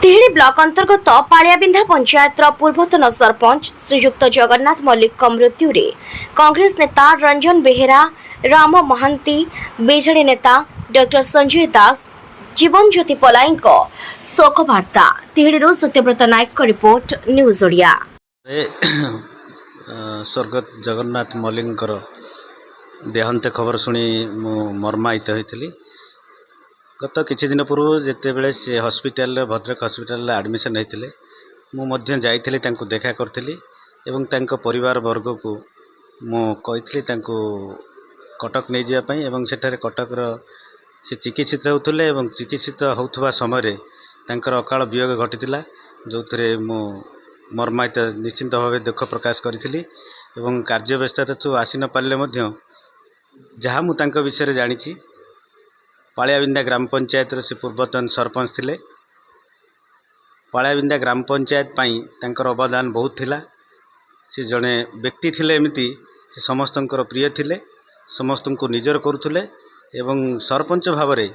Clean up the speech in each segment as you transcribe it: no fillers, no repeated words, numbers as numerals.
तिहिड़ी block अंतर्गत पालियाबिंधा पंचायतर पूर्वतन सरपंच श्रीजुक्त जगन्नाथ मल्लिक मृत्यु रे कांग्रेस नेता रंजन बेहेरा, राम महांती, बीजेडी नेता डॉक्टर संजय दास, जीवन ज्योति पलाई शोक वार्ता। तिहिड़ी सत्यव्रत नायक रिपोर्ट न्यूज ओडिया। स्वर्गत जगन्नाथ मल्लिक देहांत खबर शुणी मर्मायित होती। गत किछि दिन पूर्व जितेबले से हॉस्पिटल भद्रक हॉस्पिटल एडमिशन होते मुझे जाइली देखा करी एवं तांको परिवार वर्ग को मु कही कटक नहीं जावाई एवं सेठारे कटकर से चिकित्सित होते एवं चिकित्सित होता समय तांकर अकाल वियोग घटी जो थे मु मर्मायित निश्चिंत भाव दुख प्रकाश करी एवं कार्य व्यस्तता तो आसी न पारे जहाँ मु तांको विषय जानी पालियाबिंधा ग्राम पंचायत से पूर्वतन सरपंच थिले। पालियाबिंधा ग्राम पंचायत पाई तांकर अवदान बहुत थिला। से जड़े व्यक्ति थिले एमती से समस्तंकर प्रिय थिले, समस्तंको निजर करुले एवं सरपंच भाव में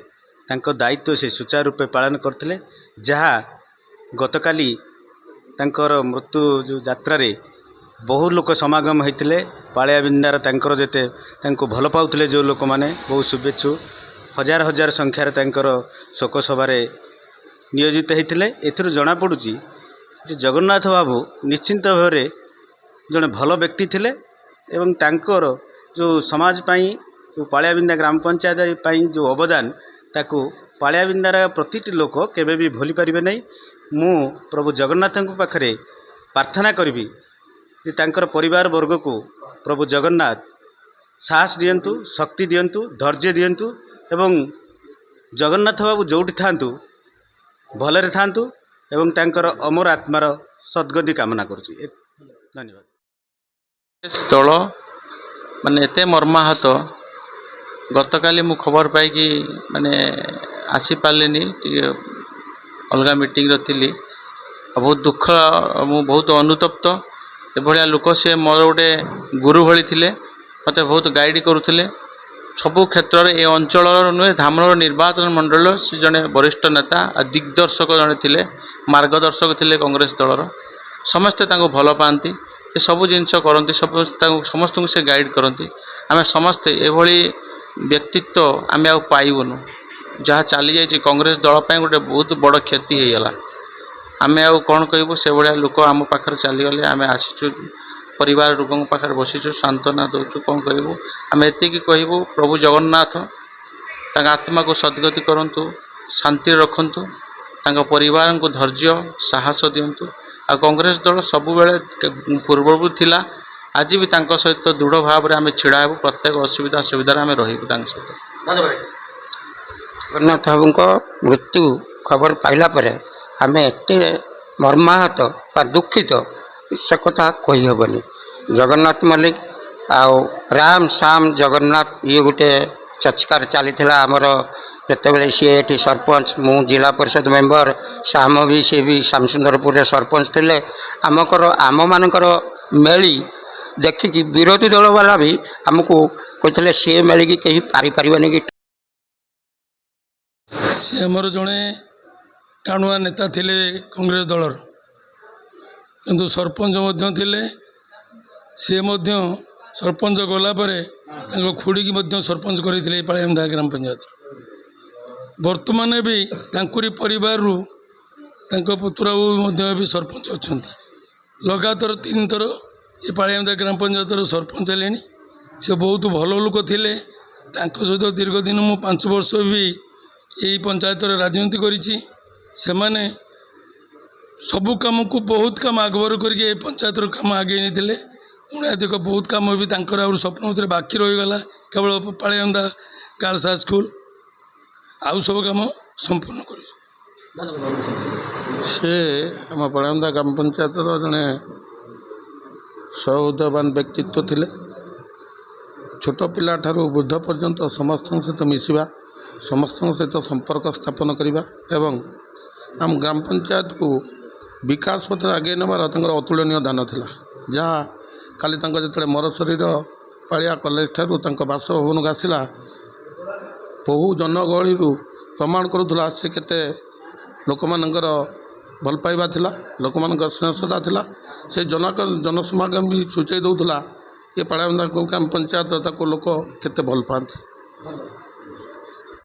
तांको दायित्व से सुचारू रूपे पालन करथिले। जहाँ गतकाली तांकर मृत्यु जो यात्रा रे बहु लोक समागम होते पालियाबिंधार तांकर जेते तांको भल पाउथिले जो लोक माने बहुत शुभेच्छु हजार हजार संख्यार तांकर शोक सभार नियोजित होते। एथुरु जना पड़ुची जे जगन्नाथ बाबू निश्चिंत भाव जड़े भल व्यक्ति थिले एवं तांकर जो समाज पाई पालियाबिंधा ग्राम पंचायत पाई जो अवदान ताकू पालियाबिंधार प्रतिटी लोक केबे भी भूली पारिबे नहीं। मु प्रभु जगन्नाथ पाखरे प्रार्थना करी जे तांकर परिवार वर्ग को प्रभु जगन्नाथ साहस दियंतु, शक्ति दियंतु, धैर्य दियंतु एवं जगन्नाथ बाबू जोटी थांतु भलरे थांतु एवं तांकर अमर आत्मार सद्गति कामना करुछि। धन्यवाद। दल माने एते मर्माहत गतकाली मु खबर पाई कि माने आसी पालेनी अलगा मीटिंग रही बहुत दुख मु बहुत अनुतप्त एभलिया लोक से मोर गोटे गुरु भली थिले मते बहुत गाइड करुथिले सबु क्षेत्र में। ए अंचल नुहे धामनगर निर्वाचन मंडल से जड़े वरिष्ठ नेता दिग्दर्शक जड़े थिले, मार्गदर्शक थिले कांग्रेस दलर समस्ते तांको भल पाती ये सब जिनस करती समस्त से गाइड करती। आम समस्ते एभली व्यक्तित्व आम आ पाइबुनु जहाँ चली जाइए कांग्रेस दल पर गोटे बहुत बड़ क्षति होगला। आम आ कौन कहबू से भाया लोक आम पाखे चलीगले आम आसीचु परिवार लोकों पाखे बसीचु सांत्वना दौचु कौन कहबू। आम एति कहबू प्रभु जगन्नाथ तांका आत्मा को सद्गति करंतु, शांति रखंतु, तांका परिवार को धैर्य साहस दिंतु। आ कांग्रेस दल सबु बेले पूर्वबू थिला आज भी तांका सहित दृढ़ भाव में आम छिड़ा हेबू। प्रत्येक असुविधा सुविधा आम रहिबू तांका सहित। जगन्नाथ बाबू मृत्यु खबर पाइला परे आम एत मर्माहत बा दुखित से कथा कही हेबनी। जगन्नाथ मल्लिक आउ राम श्याम जगन्नाथ ये गोटे चचकार चली आमर जिते सी ये सरपंच मु जिला परिषद मेंबर श्याम भी सी भी श्यामसुंदरपुर सरपंच थे। आमकर आम मानकर मेली देखिकी विरोधी दल वाला भी आमको कहते सी मेली की कहीं पारि पारिबेनि कि सी आमर जड़े टाणुआ नेता थिले कांग्रेस दलर किंतु सरपंच थिले। सी सरपंच गलापर खुड़ी की सरपंच करते पालियाबिंधा ग्राम पंचायत। वर्तमान भी तांकुरी परिवार पुत्रबू भी सरपंच अच्छा लगातार 3 थर ये पालियाबिंधा ग्राम पंचायत सरपंच है। से बहुत भल लोक थे सहित दीर्घ दिन मु 5 वर्ष भी यही पंचायत राजनीति करी सेमाने सबु काम को बहुत काम आगवर करके पंचायत काम आगे नहीं उन्हें बहुत काम भी स्वप्न बाकी रहीगला केवल पालियाबिंधा गर्ल्स हाई स्कूल आउ सब काम संपूर्ण कर आम पालियाबिंधा ग्राम पंचायत जड़े सौदवान व्यक्तित्व थे। छोट पिला ठारू वृद्ध पर्यंत समस्त सहित मिसवा समस्त सहित संपर्क स्थापन करने एवं आम ग्राम पंचायत को विकास पथ आगे नबार अतुलनीय दान था। जहाँ काली जो मर शरीर पालिया कलेज ठारू बासभवन को आसला बहु जनगहली प्रमाण करुला से केते लोक मानकर भल पाइबा थिला लोकमानकर स्नेहश्रद्धा थिला से जनसमागम भी सूचई दउथला ये पाड़ाबिंधा ग्राम पंचायत ताको लोक केते भल पाती।